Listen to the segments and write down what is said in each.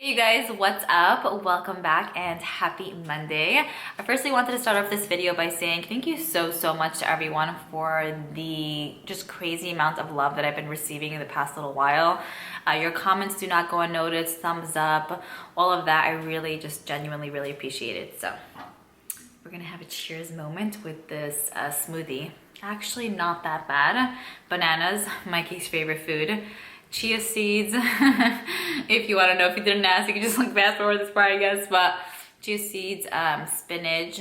Hey you guys, what's up? Welcome back and happy Monday. I firstly wanted to start off this video by saying thank you so much to everyone for the just crazy amount of love that I've been receiving in the past little while. Your comments do not go unnoticed, thumbs up, all of that. I really just genuinely really appreciate it. So we're gonna have a cheers moment with this smoothie. Actually not that bad. Bananas, Mikey's favorite food. Chia seeds. If you want to know, if you didn't ask, you can just like fast forward this part, I guess. But chia seeds, spinach,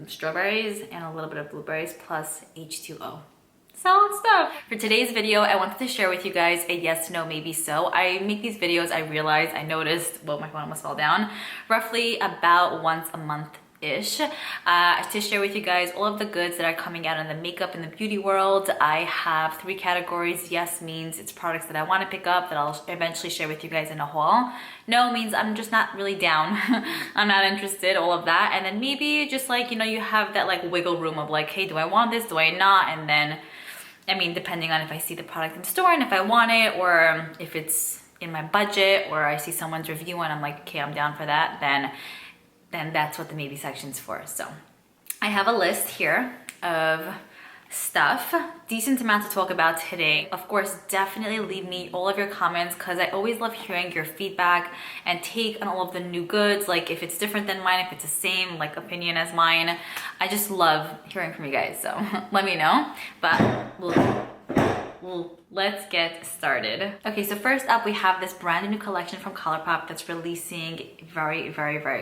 strawberries, and a little bit of blueberries plus H2O. Solid stuff. For today's video, I wanted to share with you guys a yes, no, maybe so. I make these videos, I noticed, well, my phone almost fell down, roughly about once a month ish, to share with you guys all of the goods that are coming out in the makeup and the beauty world. I have 3 categories. Yes means it's products that I want to pick up that I'll eventually share with you guys in a haul. No means I'm just not really down. I'm not interested, all of that. And then maybe just like, you know, you have that like wiggle room of like, hey, do I want this? Do I not? And then, I mean, depending on if I see the product in the store and if I want it, or if it's in my budget, or I see someone's review and I'm like, okay, I'm down for that, then that's what the maybe section's for. So I have a list here of stuff, decent amount to talk about today. Of course, definitely leave me all of your comments because I always love hearing your feedback and take on all of the new goods. Like if it's different than mine, if it's the same like opinion as mine, I just love hearing from you guys. So let me know, but let's get started. Okay, so first up we have this brand new collection from Colourpop that's releasing very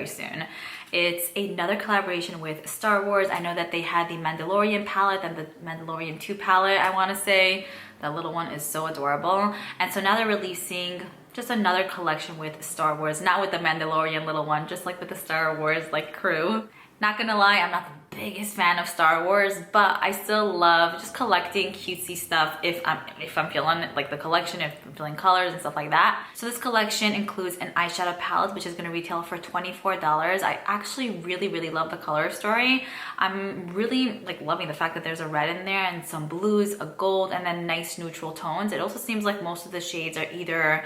soon. It's another collaboration with Star Wars. I know that they had the Mandalorian palette and the Mandalorian 2 palette, I want to say. That little one is so adorable. And so now they're releasing just another collection with Star Wars, not with the Mandalorian little one, just like with the Star Wars like crew. Not gonna lie, I'm not the biggest fan of Star Wars, but I still love just collecting cutesy stuff if I'm feeling like the collection, if I'm feeling colors and stuff like that. So this collection includes an eyeshadow palette, which is gonna retail for $24. I actually really love the color story. I'm really like loving the fact that there's a red in there and some blues, a gold, and then nice neutral tones. It also seems like most of the shades are either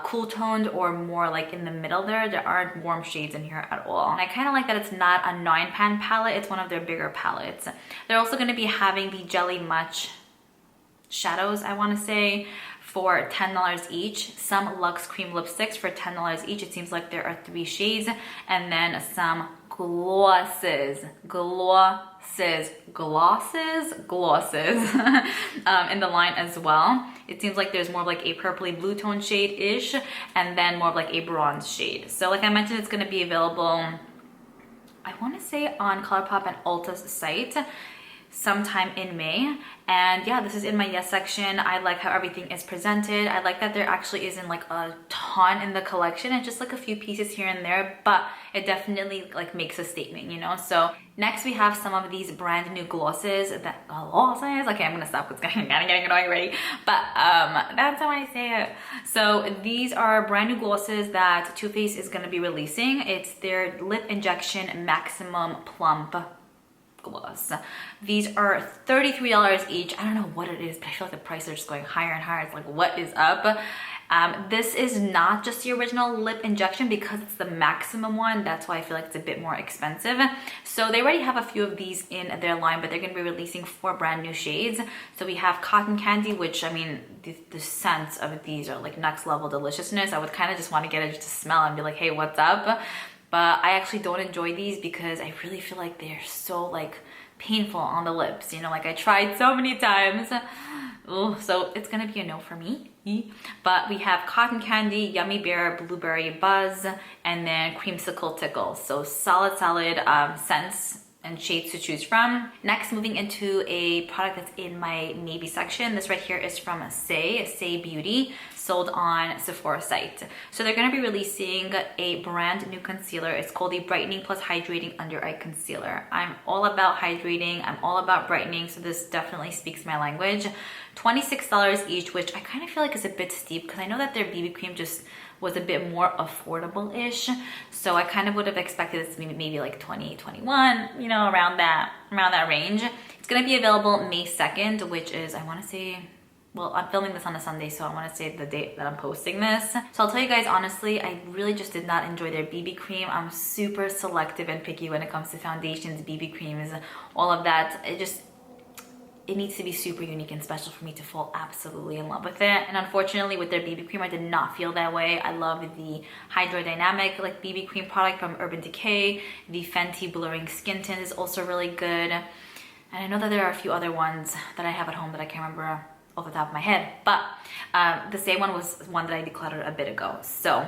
cool toned or more like in the middle there. There aren't warm shades in here at all. And I kind of like that it's not a 9-pan palette, it's one of their bigger palettes. They're also going to be having the Jelly Much shadows, I want to say, for $10 each. Some Luxe Cream lipsticks for $10 each. It seems like there are 3 shades. And then some glosses in the line as well. It seems like there's more of like a purpley blue tone shade-ish, and then more of like a bronze shade. So like I mentioned, it's going to be available, I want to say, on Colourpop and Ulta's site sometime in May. And yeah, this is in my yes section. I like how everything is presented. I like that there actually isn't like a ton in the collection. It's just like a few pieces here and there, but it definitely like makes a statement, you know? So next we have some of these brand new glosses. Okay, I'm gonna stop because I'm getting annoying already. But that's how I say it. So these are brand new glosses that Too Faced is gonna be releasing. It's their Lip Injection Maximum Plump gloss. These are $33 each. I don't know what it is, but I feel like the prices are just going higher and higher. It's like, what is up? This is not just the original lip injection because it's the maximum one. That's why I feel like it's a bit more expensive. So they already have a few of these in their line, but they're going to be releasing 4 brand new shades. So we have Cotton Candy, which, I mean, the scents of these are like next level deliciousness. I would kind of just want to get it just to smell and be like, hey, what's up? But I actually don't enjoy these because I really feel like they're so like painful on the lips, you know, like I tried so many times. Ooh, so it's gonna be a no for me. But we have Cotton Candy, Yummy Bear, Blueberry Buzz, and then Creamsicle Tickle. So solid scents and shades to choose from. Next, moving into a product that's in my maybe section. This right here is from Say Beauty, sold on Sephora site. So they're going to be releasing a brand new concealer. It's called the Brightening Plus Hydrating Under Eye Concealer. I'm all about hydrating. I'm all about brightening. So this definitely speaks my language. $26 each, which I kind of feel like is a bit steep because I know that their BB cream just was a bit more affordable-ish. So I kind of would have expected this to be maybe like 20, 21, you know, around that range. It's going to be available May 2nd, which is, I want to say, well, I'm filming this on a Sunday, so I want to say the date that I'm posting this. So I'll tell you guys honestly, I really just did not enjoy their BB cream. I'm super selective and picky when it comes to foundations, BB creams, all of that. It needs to be super unique and special for me to fall absolutely in love with it. And unfortunately with their BB cream, I did not feel that way. I love the Hydrodynamic like BB cream product from Urban Decay. The Fenty Blurring Skin Tint is also really good. And I know that there are a few other ones that I have at home that I can't remember off the top of my head, but the same one was one that I decluttered a bit ago. So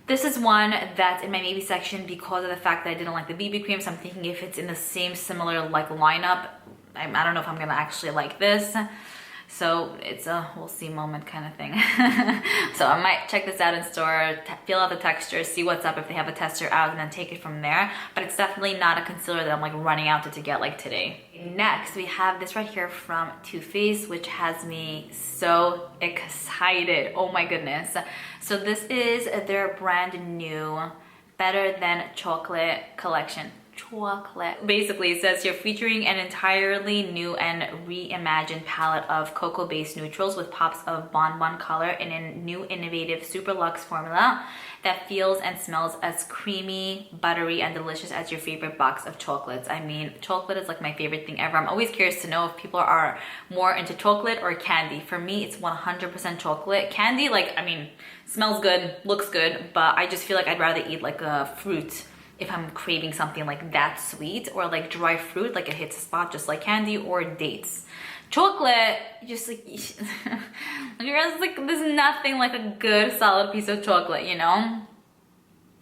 this is one that's in my maybe section because of the fact that I didn't like the BB cream. So I'm thinking if it's in the same similar like lineup, I don't know if I'm gonna actually like this. So it's a we'll see moment kind of thing. So I might check this out in store, feel out the texture, see what's up if they have a tester out, and then take it from there. But it's definitely not a concealer that I'm like running out to get like today. Next, we have this right here from Too Faced, which has me so excited. Oh my goodness. So this is their brand new Better Than Chocolate collection. Chocolate. Basically, it says you're featuring an entirely new and reimagined palette of cocoa-based neutrals with pops of bonbon color in a new innovative super luxe formula that feels and smells as creamy, buttery, and delicious as your favorite box of chocolates. I mean, chocolate is like my favorite thing ever. I'm always curious to know if people are more into chocolate or candy. For me, it's 100% chocolate. Candy, like, I mean, smells good, looks good, but I just feel like I'd rather eat like a fruit if I'm craving something like that sweet, or like dry fruit, like it hits a spot just like candy, or dates. Chocolate, just like, like there's nothing like a good solid piece of chocolate, you know?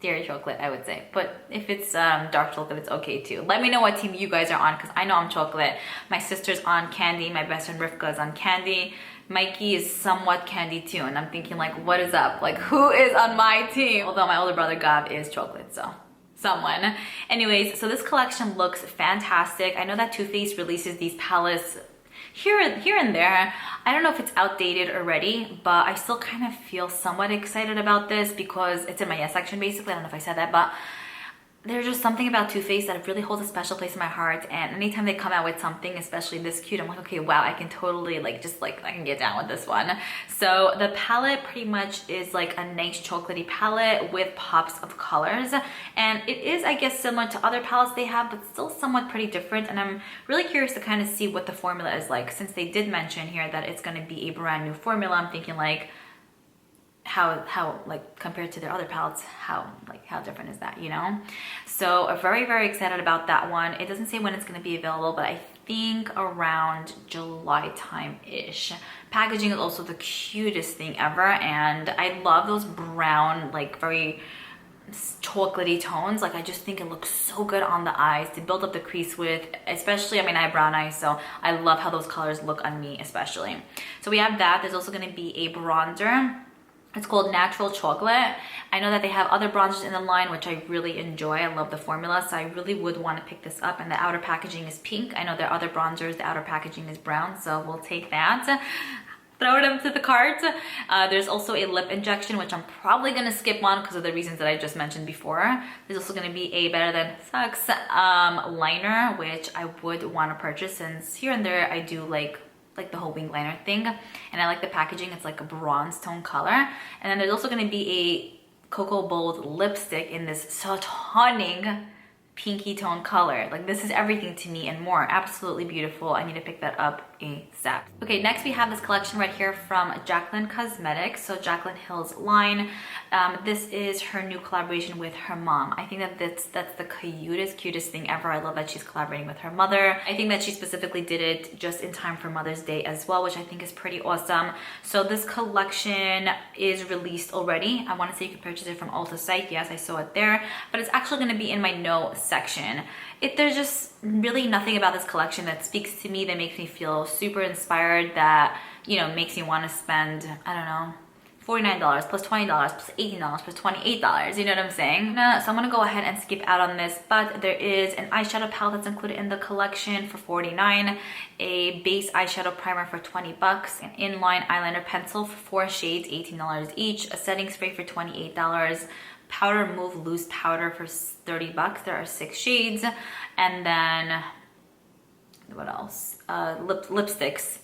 Dairy chocolate, I would say. But if it's dark chocolate, it's okay too. Let me know what team you guys are on, because I know I'm chocolate. My sister's on candy, my best friend Rivka is on candy. Mikey is somewhat candy too, and I'm thinking like, what is up? Like, who is on my team? Although my older brother Gav is chocolate, so someone. Anyways, so this collection looks fantastic. I know that Too Faced releases these palettes here and there. I don't know if it's outdated already, but I still kind of feel somewhat excited about this because it's in my yes section basically. I don't know if I said that, but there's just something about Too Faced that really holds a special place in my heart, and anytime they come out with something, especially this cute, I'm like, okay, wow, I can totally like, just like, I can get down with this one. So the palette pretty much is like a nice chocolatey palette with pops of colors, and it is, I guess, similar to other palettes they have, but still somewhat pretty different, and I'm really curious to kind of see what the formula is like, since they did mention here that it's going to be a brand new formula. I'm thinking like, how like compared to their other palettes, how different is that, you know? So I'm very, very excited about that one. It doesn't say when it's going to be available, but I think around July time-ish. Packaging is also the cutest thing ever, and I love those brown, like very chocolatey tones. Like, I just think it looks so good on the eyes to build up the crease with, especially, I mean, I have brown eyes, so I love how those colors look on me especially. So we have that. There's also going to be a bronzer. It's called Natural Chocolate. I know that they have other bronzers in the line, which I really enjoy. I love the formula, so I really would want to pick this up. And the outer packaging is pink. I know there are other bronzers, the outer packaging is brown, so we'll take that. Throw it into the cart. There's also a lip injection, which I'm probably going to skip on because of the reasons that I just mentioned before. There's also going to be a Better Than Sucks liner, which I would want to purchase, since here and there I do like the whole wing liner thing, and I like the packaging. It's like a bronze tone color. And then there's also going to be a Cocoa Bold lipstick in this stunning pinky tone color. Like, this is everything to me and more. Absolutely beautiful. I need to pick that up ASAP. Okay, next we have this collection right here from Jaclyn Cosmetics. So Jaclyn Hill's line. This is her new collaboration with her mom. I think that that's the cutest thing ever. I love that she's collaborating with her mother. I think that she specifically did it just in time for Mother's Day as well, which I think is pretty awesome. So this collection is released already. I want to say you can purchase it from Ulta site. Yes, I saw it there, but it's actually going to be in my no section. There's just really nothing about this collection that speaks to me, that makes me feel super inspired, that, you know, makes me want to spend, I don't know, $49 plus $20 plus $18 plus $28, you know what I'm saying? So I'm gonna go ahead and skip out on this, but there is an eyeshadow palette that's included in the collection for $49, a base eyeshadow primer for $20, an inline eyeliner pencil for 4 shades, $18 each, a setting spray for $28, powder move loose powder for $30. There are 6 shades, and then what else? Lipsticks,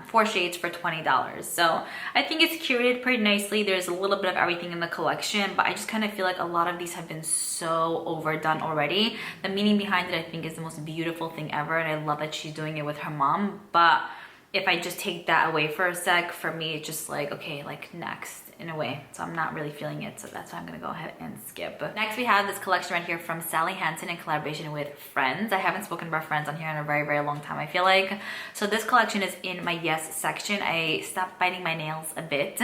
4 shades for $20. So I think it's curated pretty nicely. There's a little bit of everything in the collection, but I just kind of feel like a lot of these have been so overdone already. The meaning behind it, I think, is the most beautiful thing ever, and I love that she's doing it with her mom. But if I just take that away for a sec, for me, it's just like, okay, like next in a way. So I'm not really feeling it. So that's why I'm gonna go ahead and skip. Next, we have this collection right here from Sally Hansen in collaboration with Friends. I haven't spoken about Friends on here in a very, very long time, I feel like. So this collection is in my yes section. I stopped biting my nails a bit.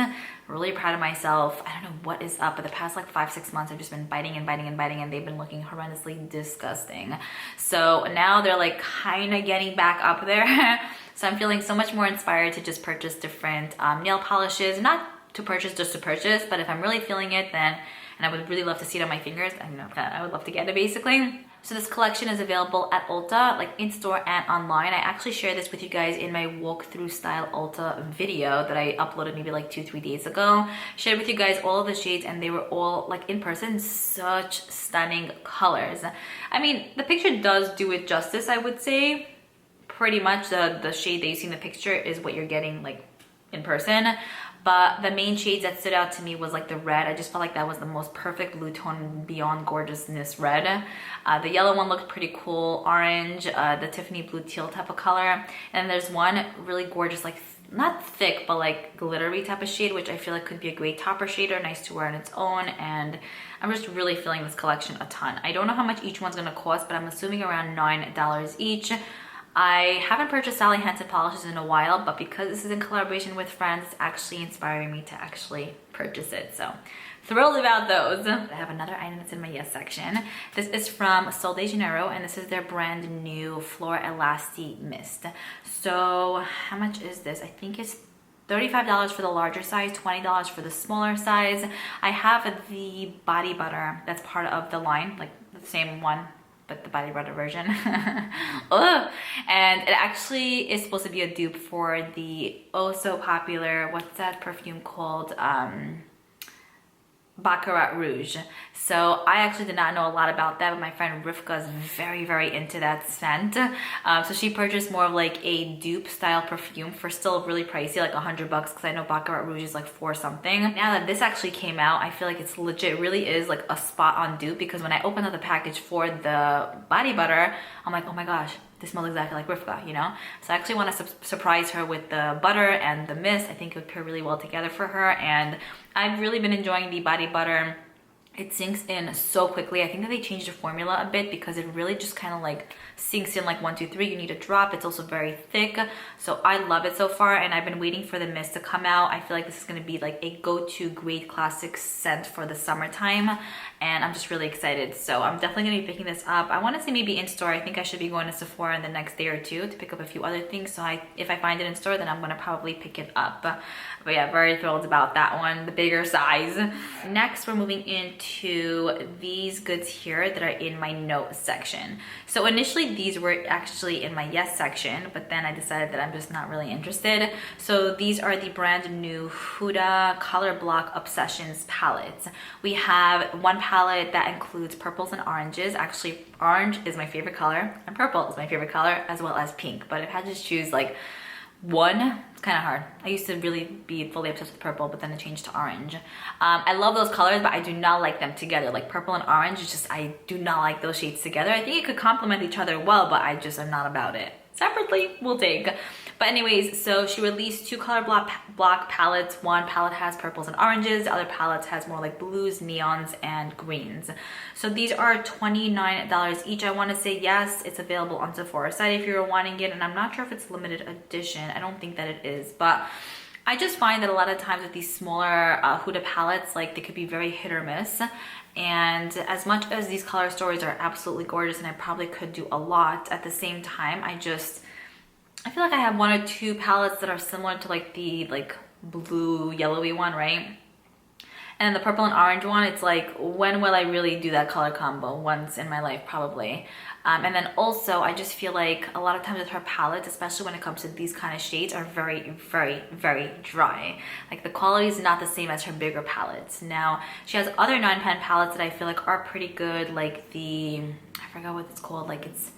Really proud of myself. I don't know what is up, but the past like 5-6 months, I've just been biting and biting and biting, and they've been looking horrendously disgusting. So now they're like kind of getting back up there. So I'm feeling so much more inspired to just purchase different nail polishes, not to purchase just to purchase, but if I'm really feeling it, then, and I would really love to see it on my fingers, I would love to get it basically. So this collection is available at Ulta, like in store and online. I actually shared this with you guys in my walkthrough style Ulta video that I uploaded maybe like 2-3 days ago. Shared with you guys all of the shades, and they were all like in person such stunning colors. I mean, the picture does do it justice, I would say. Pretty much the shade that you see in the picture is what you're getting like in person. But the main shades that stood out to me was like the red. I just felt like that was the most perfect blue tone beyond gorgeousness red. The yellow one looked pretty cool. Orange, the Tiffany blue teal type of color. And there's one really gorgeous, like not thick, but like glittery type of shade, which I feel like could be a great topper shader, nice to wear on its own. And I'm just really feeling this collection a ton. I don't know how much each one's gonna cost, but I'm assuming around $9 each. I haven't purchased Sally Hansen polishes in a while, but because this is in collaboration with Friends, it's actually inspiring me to actually purchase it. So thrilled about those. I have another item that's in my yes section. This is from Sol de Janeiro, and this is their brand new Flor Elasti Mist. So how much is this? I think it's $35 for the larger size, $20 for the smaller size. I have the body butter that's part of the line, like the same one, but the body butter version. Ugh. And it actually is supposed to be a dupe for the oh so popular, what's that perfume called? Baccarat Rouge. So I actually did not know a lot about that, but my friend Rivka is very, very into that scent. So she purchased more of like a dupe style perfume for still really pricey, like $100, because I know Baccarat Rouge is like 4 something. Now that this actually came out, I feel like it's legit, really is like a spot on dupe, because when I opened up the package for the body butter, I'm like, oh my gosh, this smells exactly like Rivka, you know? So I actually want to surprise her with the butter and the mist. I think it would pair really well together for her, and I've really been enjoying the body butter. It sinks in so quickly. I think that they changed the formula a bit, because it really just kind of like sinks in like 1, 2, 3. You need a drop. It's also very thick. So I love it so far, and I've been waiting for the mist to come out. I feel like this is going to be like a go-to great classic scent for the summertime, and I'm just really excited. So I'm definitely going to be picking this up. I want to say maybe in store. I think I should be going to Sephora in the next day or two to pick up a few other things. So if I find it in store, then I'm going to probably pick it up. But yeah, very thrilled about that one, the bigger size. Next, we're moving into these goods here that are in my notes section. So initially these were actually in my yes section, but then I decided that I'm just not really interested. So these are the brand new Huda Color Block Obsessions palettes. We have one palette that includes purples and oranges. Actually, orange is my favorite color and purple is my favorite color, as well as pink. But if I had to just choose like one, it's kind of hard. I used to really be fully obsessed with purple, but then it changed to orange. I love those colors, but I do not like them together. Like purple and orange, it's just, I do not like those shades together. I think it could complement each other well, but I just am not about it. Separately, we'll take. But anyways, so she released 2 color block palettes. One palette has purples and oranges. The other palette has more like blues, neons, and greens. So these are $29 each. I want to say yes, it's available on Sephora site if you're wanting it. And I'm not sure if it's limited edition. I don't think that it is. But I just find that a lot of times with these smaller Huda palettes, like they could be very hit or miss. And as much as these color stories are absolutely gorgeous and I probably could do a lot, at the same time, I feel like I have 1 or 2 palettes that are similar to like the blue yellowy one, right? And the purple and orange one, it's like, when will I really do that color combo? Once in my life, probably. And then also, I just feel like a lot of times with her palettes, especially when it comes to these kind of shades, are very, very, very dry. Like the quality is not the same as her bigger palettes. Now, she has other 9-pan palettes that I feel like are pretty good, like the, I forgot what it's called, like it's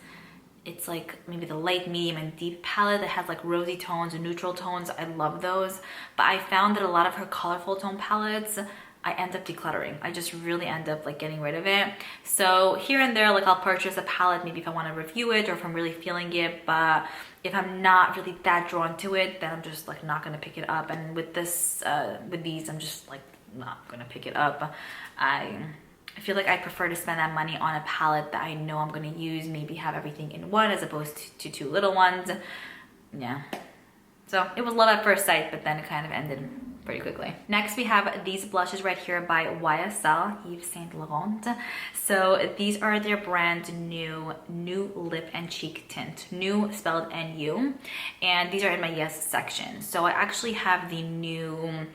it's like maybe the light, medium, and deep palette that has like rosy tones and neutral tones. I love those. But I found that a lot of her colorful tone palettes, I end up decluttering. I just really end up like getting rid of it. So here and there, like I'll purchase a palette maybe if I want to review it or if I'm really feeling it. But if I'm not really that drawn to it, then I'm just like not gonna pick it up. And with this, with these, I'm just like not gonna pick it up. I feel like I prefer to spend that money on a palette that I know I'm gonna use, maybe have everything in one as opposed to two little ones. Yeah. So it was love at first sight, but then it kind of ended pretty quickly. Next, we have these blushes right here by YSL, Yves Saint Laurent. So these are their brand new lip and cheek tint, new spelled NU, and these are in my yes section. So I actually have the new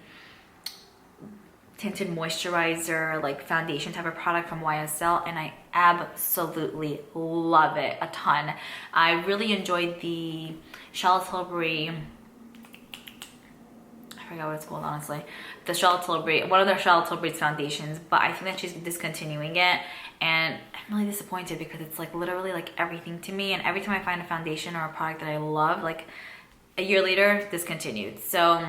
tinted moisturizer, like foundation type of product from YSL, and I absolutely love it a ton. I really enjoyed the Charlotte Tilbury, I forgot what it's called honestly, the Charlotte Tilbury, one of their Charlotte Tilbury's foundations, but I think that she's discontinuing it, and I'm really disappointed because it's like literally like everything to me, and every time I find a foundation or a product that I love, like a year later, discontinued. So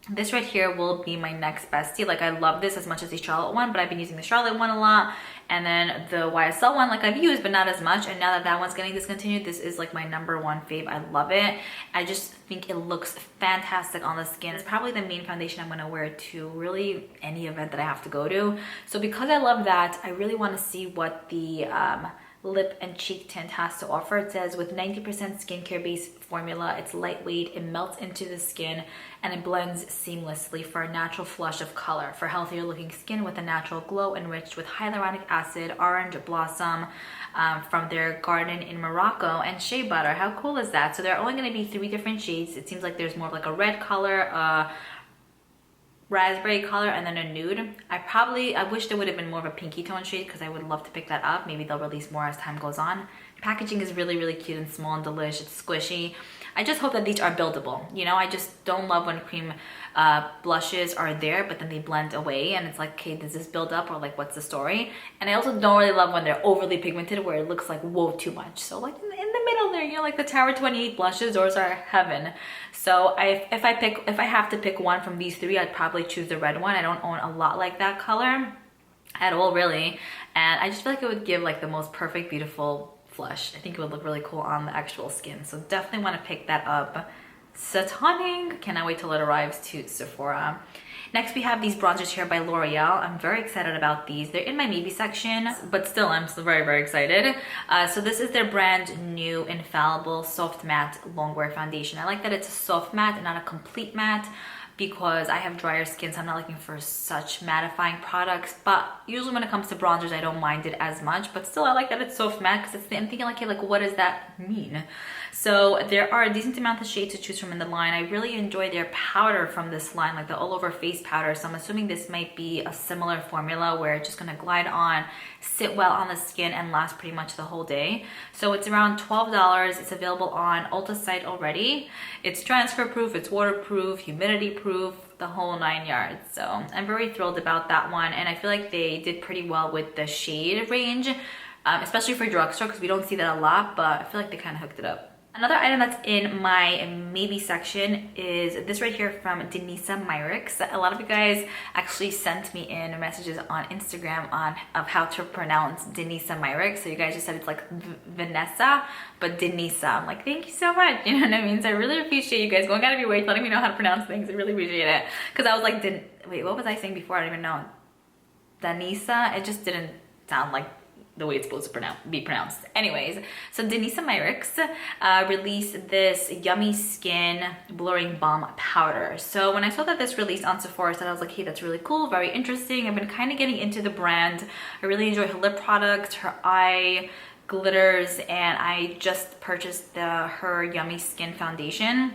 this right here will be my next bestie. Like I love this as much as the Charlotte one, but I've been using the Charlotte one a lot, and then the YSL one like I've used but not as much, and now that that one's getting discontinued, this is like my #1 fave. I love it. I just think it looks fantastic on the skin. It's probably the main foundation I'm going to wear to really any event that I have to go to. So because I love that, I really want to see what the lip and cheek tint has to offer. It says with 90% skincare based formula, it's lightweight, it melts into the skin, and it blends seamlessly for a natural flush of color for healthier looking skin with a natural glow enriched with hyaluronic acid, orange blossom from their garden in Morocco, and shea butter. How cool is that? So there are only going to be 3 different shades. It seems like there's more of like a red color, raspberry color, and then a nude. I wish there would have been more of a pinky tone shade because I would love to pick that up. Maybe they'll release more as time goes on. Packaging is really, really cute and small and delish. It's squishy. I just hope that these are buildable. You know, I just don't love when cream blushes are there, but then they blend away and it's like, okay, does this build up or like what's the story? And I also don't really love when they're overly pigmented where it looks like whoa too much. So like in the middle there, you know, like the Tower 28 blushes, those are heaven. So if I have to pick one from these 3, I'd probably choose the red one. I don't own a lot like that color at all really, and I just feel like it would give like the most perfect beautiful flush. I think it would look really cool on the actual skin, so definitely want to pick that up. Stunning. Cannot wait till it arrives to Sephora. Next, we have these bronzers here by L'Oreal. I'm very excited about these. They're in my maybe section, but still, I'm still very, very excited. So this is their brand new Infallible Soft Matte Longwear Foundation. I like that it's a soft matte and not a complete matte, because I have drier skin, so I'm not looking for such mattifying products. But usually when it comes to bronzers, I don't mind it as much, but still I like that it's soft matte, because I'm thinking like, hey, like what does that mean? So there are a decent amount of shades to choose from in the line. I really enjoy their powder from this line, like the all over face powder. So I'm assuming this might be a similar formula where it's just gonna glide on, sit well on the skin, and last pretty much the whole day. So it's around $12. It's available on Ulta site already. It's transfer proof, it's waterproof, humidity proof, the whole 9 yards. So I'm very thrilled about that one, and I feel like they did pretty well with the shade range, especially for drugstore, because we don't see that a lot, but I feel like they kind of hooked it up. Another item that's in my maybe section is this right here from Danessa Myricks. A lot of you guys actually sent me in messages on Instagram of how to pronounce Danessa Myricks. So you guys just said it's like Vanessa, but Danessa. I'm like, thank you so much. You know what I mean? So I really appreciate you guys going out of your way, letting me know how to pronounce things. I really appreciate it. Because I was like, wait, what was I saying before? I don't even know. Danessa? It just didn't sound like the way it's supposed to be pronounced. Anyways, so Danessa Myricks released this Yummy Skin Blurring Balm Powder. So when I saw that this released on Sephora, I was like, hey, that's really cool, very interesting. I've been kind of getting into the brand. I really enjoy her lip products, her eye glitters, and I just purchased her Yummy Skin Foundation.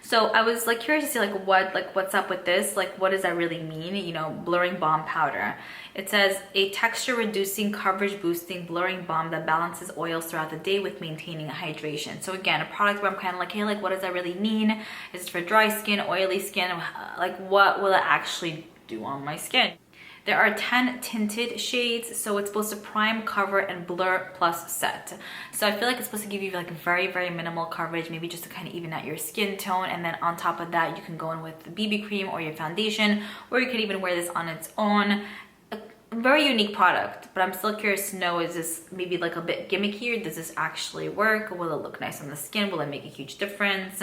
So I was like curious to see what's up with this, like what does that really mean, you know, blurring balm powder. It says a texture reducing, coverage boosting, blurring balm that balances oils throughout the day with maintaining hydration. So again, a product where I'm kind of like, hey, like what does that really mean? Is it for dry skin, oily skin? Like what will it actually do on my skin? There are 10 tinted shades, so it's supposed to prime, cover, and blur plus set. So I feel like it's supposed to give you like very, very minimal coverage, maybe just to kind of even out your skin tone. And then on top of that, you can go in with the BB cream or your foundation, or you could even wear this on its own. Very unique product, but I'm still curious to know, is this maybe like a bit gimmicky, or does this actually work? Will it look nice on the skin? Will it make a huge difference?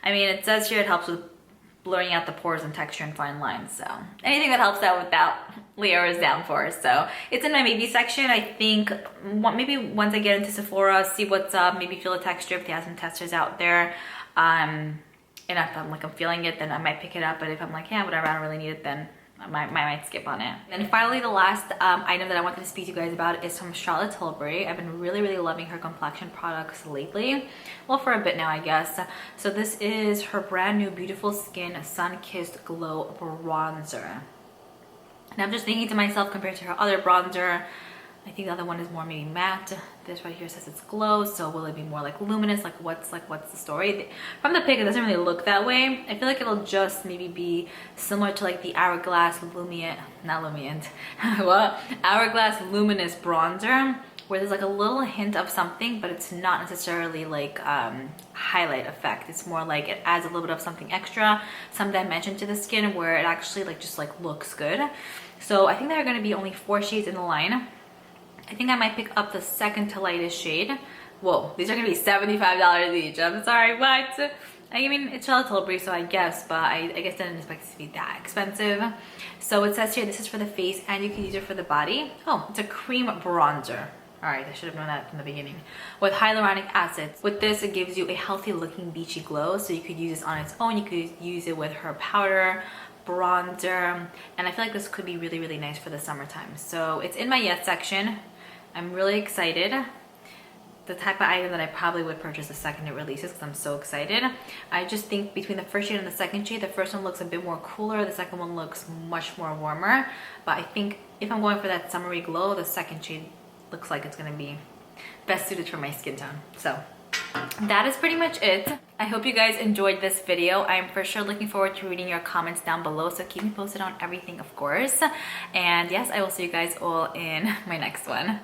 I mean, it says here it helps with blurring out the pores and texture and fine lines, so anything that helps out with that, Liora is down for. So it's in my maybe section. I think maybe once I get into Sephora, see what's up, maybe feel the texture if they have some testers out there, and if I'm feeling it, then I might pick it up. But if I'm like, yeah, whatever, I don't really need it, then I might skip on it. And finally, the last item that I wanted to speak to you guys about is from Tilbury. I've been really loving her complexion products lately. Well, for a bit now, I guess. So this is her brand new Beautiful Skin Sun-Kissed Glow Bronzer. And I'm just thinking to myself, compared to her other bronzer, I think the other one is more maybe matte. This right here says it's glow, so will it be more like luminous? What's the story? From the pic, it doesn't really look that way. I feel like it'll just maybe be similar to like the Hourglass Hourglass Luminous Bronzer, where there's like a little hint of something, but it's not necessarily like highlight effect. It's more like it adds a little bit of something extra, some dimension to the skin, where it actually just looks good. So I think there are going to be only 4 shades in the line. I think I might pick up the second to lightest shade. Whoa, these are gonna be $75 each. I'm sorry, what? I mean, it's Tilbury, so I guess, but I guess I didn't expect it to be that expensive. So it says here, this is for the face and you can use it for the body. Oh, it's a cream bronzer. All right, I should have known that from the beginning. With hyaluronic acid. With this, it gives you a healthy looking beachy glow. So you could use this on its own. You could use it with her powder, bronzer, and I feel like this could be really nice for the summertime. So it's in my yes section. I'm really excited. The type of item that I probably would purchase the second it releases, because I'm so excited. I just think between the first shade and the second shade, the first one looks a bit more cooler, the second one looks much more warmer. But I think if I'm going for that summery glow, the second shade looks like it's gonna be best suited for my skin tone. So that is pretty much it. I hope you guys enjoyed this video. I'm for sure looking forward to reading your comments down below, so keep me posted on everything, of course. And yes, I will see you guys all in my next one.